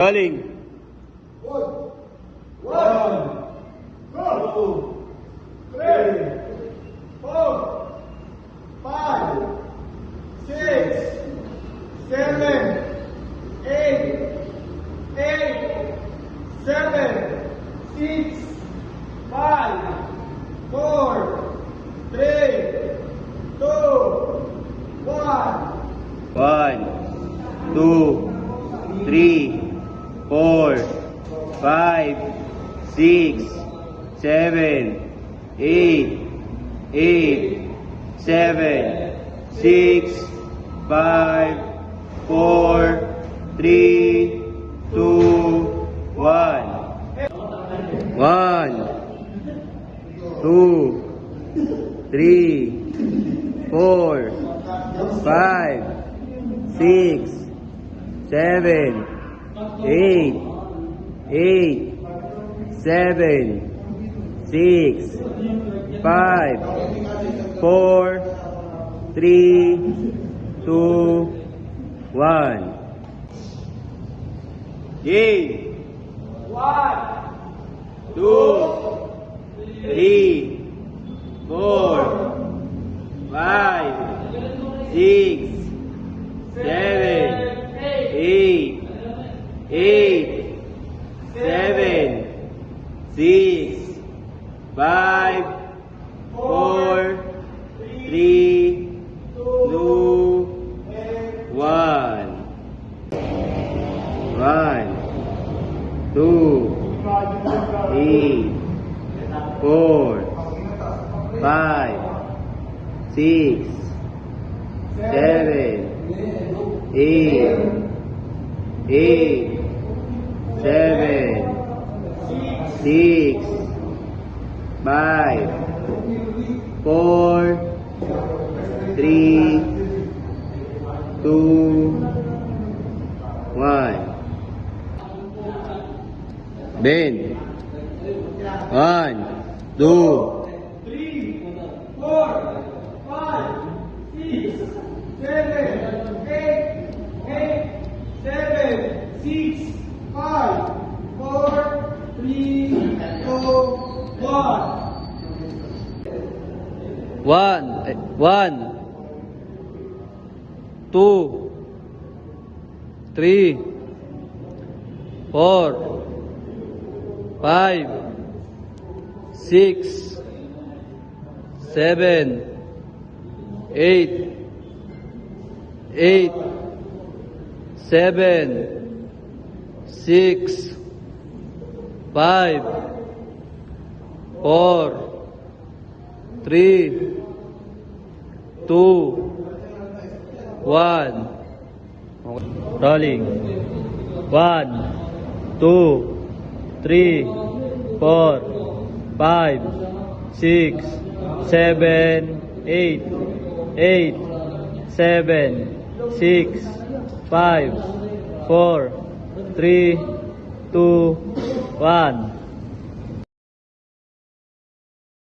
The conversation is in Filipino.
Rolling. One, two, three, four, five, six, seven, eight, seven, six, five, four, three, two, one. 1, 2, 3, 4, 5, 6, 7, 8, 7, 6, 5, 4, 3, 2, 1. 1, 2, 3, 4, 5, 6, 7, 8, 7, 6, 5, 4, 3, 2, 1. Game. 1, 2, 3, 4, 5, 6, 7, 8, 7, 6, 5, 4, 3, 2, 1. 1, 2, 3, 4, 5, 6, 7, 8, 7, 6, 5, 4, 3, 2, 1. Ben. 1, 2, 3, 4, 5, 6, 7, 8, 7, 6, 5, 4, 3, 2, 1. 1, 2, 3, 4, 5, 6, 7, 8, 7, 6, 5, 4, 3, 2, 1. Rolling. 1, 2, 3, 4, 5, 6, 7, 8, 7, 6, 5, 4, 3, 2, 1.